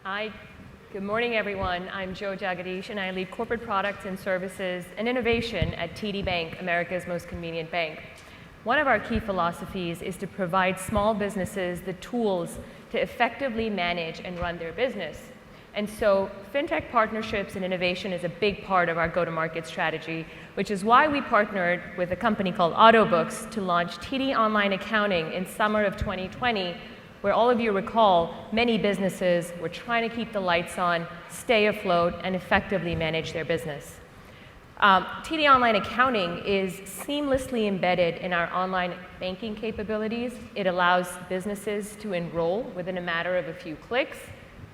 Hi, good morning, everyone. I'm Jo Jagadish, and I lead corporate products and services and innovation at TD Bank, America's most convenient bank. One of our key philosophies is to provide small businesses the tools to effectively manage and run their business. And so fintech partnerships and innovation is a big part of our go-to-market strategy, which is why we partnered with a company called Autobooks to launch TD Online Accounting in summer of 2020, where all of you recall many businesses were trying to keep the lights on, stay afloat, and effectively manage their business. TD Online Accounting is seamlessly embedded in our online banking capabilities. It allows businesses to enroll within a matter of a few clicks,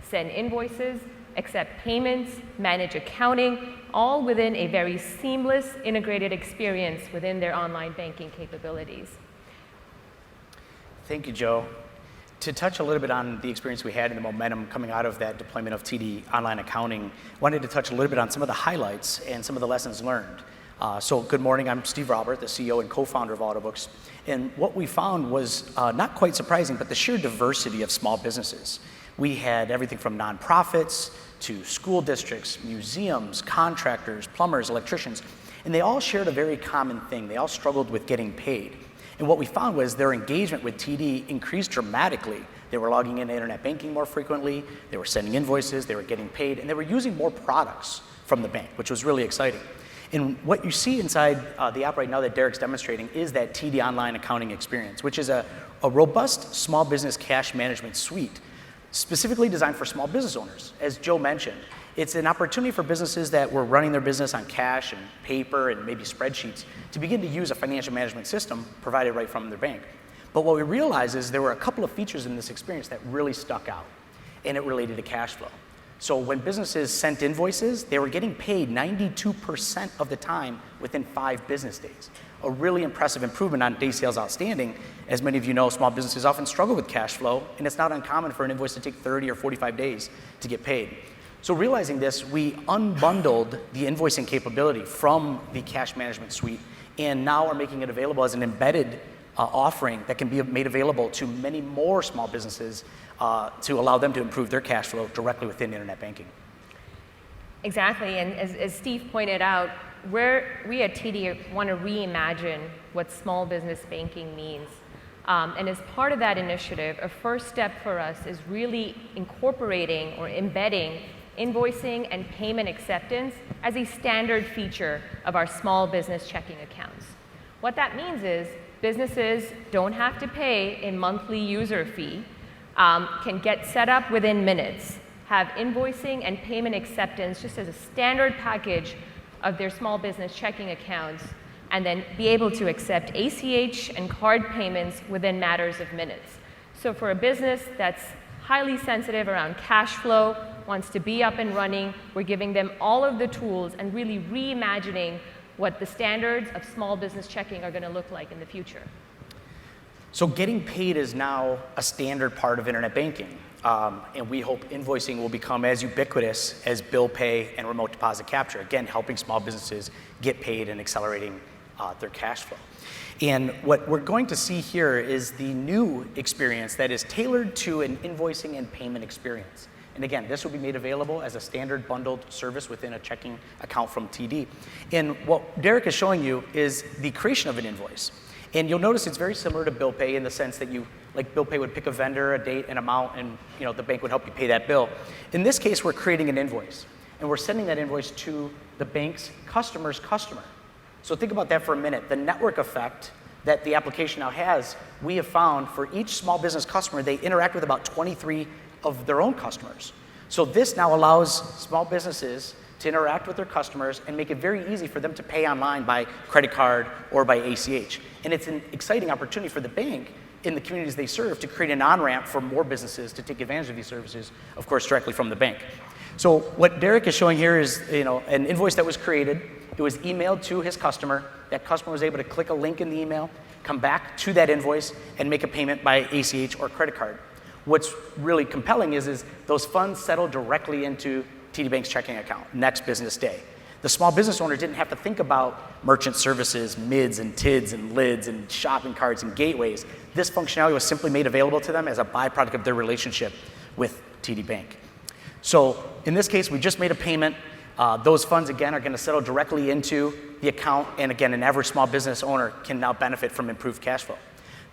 send invoices, accept payments, manage accounting, all within a very seamless, integrated experience within their online banking capabilities. Thank you, Jo. To touch a little bit on the experience we had and the momentum coming out of that deployment of TD Online Accounting, I wanted to touch a little bit on some of the highlights and some of the lessons learned. So good morning, I'm Steve Robert, the CEO and co-founder of Autobooks. And what we found was not quite surprising, but the sheer diversity of small businesses. We had everything from nonprofits to school districts, museums, contractors, plumbers, electricians, and they all shared a very common thing. They all struggled with getting paid. And what we found was their engagement with TD increased dramatically. They were logging into internet banking more frequently, they were sending invoices, they were getting paid, and they were using more products from the bank, which was really exciting. And what you see inside the app right now that Derek's demonstrating is that TD Online Accounting experience, which is a robust small business cash management suite specifically designed for small business owners. As Jo mentioned, it's an opportunity for businesses that were running their business on cash and paper and maybe spreadsheets to begin to use a financial management system provided right from their bank. But what we realized is there were a couple of features in this experience that really stuck out, and it related to cash flow. So when businesses sent invoices, they were getting paid 92% of the time within 5 business days. A really impressive improvement on day sales outstanding. As many of you know, small businesses often struggle with cash flow, and it's not uncommon for an invoice to take 30 or 45 days to get paid. So realizing this, we unbundled the invoicing capability from the cash management suite, and now are making it available as an embedded offering that can be made available to many more small businesses to allow them to improve their cash flow directly within internet banking. Exactly, and as Steve pointed out, we at TD want to reimagine what small business banking means. And as part of that initiative, a first step for us is really incorporating or embedding invoicing and payment acceptance as a standard feature of our small business checking accounts. What that means is businesses don't have to pay a monthly user fee, can get set up within minutes, have invoicing and payment acceptance just as a standard package of their small business checking accounts, and then be able to accept ACH and card payments within matters of minutes. So for a business that's highly sensitive around cash flow, wants to be up and running, we're giving them all of the tools and really reimagining what the standards of small business checking are going to look like in the future. So getting paid is now a standard part of internet banking. And we hope invoicing will become as ubiquitous as bill pay and remote deposit capture, again, helping small businesses get paid and accelerating their cash flow. And what we're going to see here is the new experience that is tailored to an invoicing and payment experience. And again, this will be made available as a standard bundled service within a checking account from TD. And what Derek is showing you is the creation of an invoice. And you'll notice it's very similar to bill pay in the sense that like bill pay would pick a vendor, a date, an amount, and the bank would help you pay that bill. In this case, we're creating an invoice, and we're sending that invoice to the bank's customer's customer. So think about that for a minute. The network effect that the application now has, we have found for each small business customer, they interact with about 23 of their own customers. So this now allows small businesses to interact with their customers and make it very easy for them to pay online by credit card or by ACH. And it's an exciting opportunity for the bank in the communities they serve to create an on-ramp for more businesses to take advantage of these services, of course, directly from the bank. So what Derek is showing here is an invoice that was created. It was emailed to his customer. That customer was able to click a link in the email, come back to that invoice, and make a payment by ACH or credit card. What's really compelling is those funds settle directly into TD Bank's checking account next business day. The small business owner didn't have to think about merchant services, MIDs and TIDs and LIDs and shopping carts and gateways. This functionality was simply made available to them as a byproduct of their relationship with TD Bank. So in this case, we just made a payment. Those funds, again, are going to settle directly into the account. And again, an average small business owner can now benefit from improved cash flow.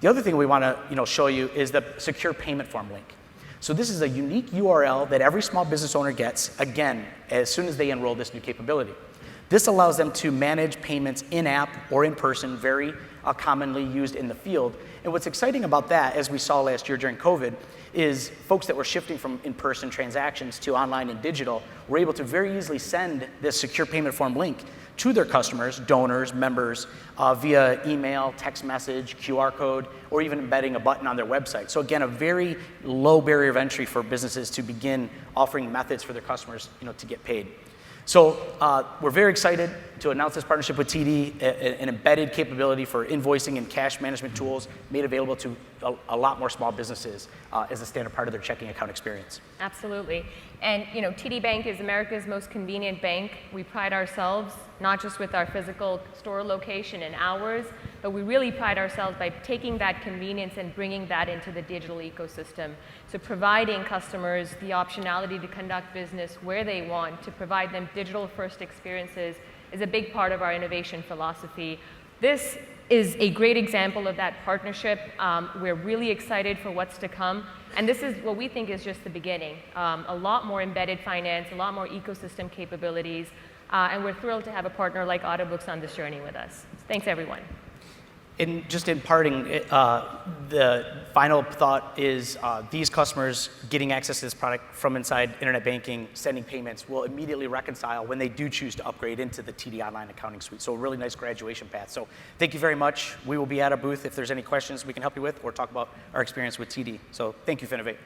The other thing we want to show you is the secure payment form link. So this is a unique URL that every small business owner gets, again, as soon as they enroll this new capability. This allows them to manage payments in-app or in person, very commonly used in the field. And what's exciting about that, as we saw last year during COVID, is folks that were shifting from in-person transactions to online and digital were able to very easily send this secure payment form link to their customers, donors, members, via email, text message, QR code, or even embedding a button on their website. So again, a very low barrier of entry for businesses to begin offering methods for their customers to get paid. So we're very excited to announce this partnership with TD, an embedded capability for invoicing and cash management tools made available to a lot more small businesses as a standard part of their checking account experience. Absolutely. And TD Bank is America's most convenient bank. We pride ourselves not just with our physical store location and hours, but we really pride ourselves by taking that convenience and bringing that into the digital ecosystem. So providing customers the optionality to conduct business where they want, to provide them digital-first experiences is a big part of our innovation philosophy. This is a great example of that partnership. We're really excited for what's to come. And this is what we think is just the beginning. A lot more embedded finance, a lot more ecosystem capabilities. And we're thrilled to have a partner like Autobooks on this journey with us. Thanks, everyone. And just in parting, the final thought is these customers getting access to this product from inside internet banking, sending payments, will immediately reconcile when they do choose to upgrade into the TD Online Accounting Suite. So a really nice graduation path. So thank you very much. We will be at our booth if there's any questions we can help you with or talk about our experience with TD. So thank you, Finovate.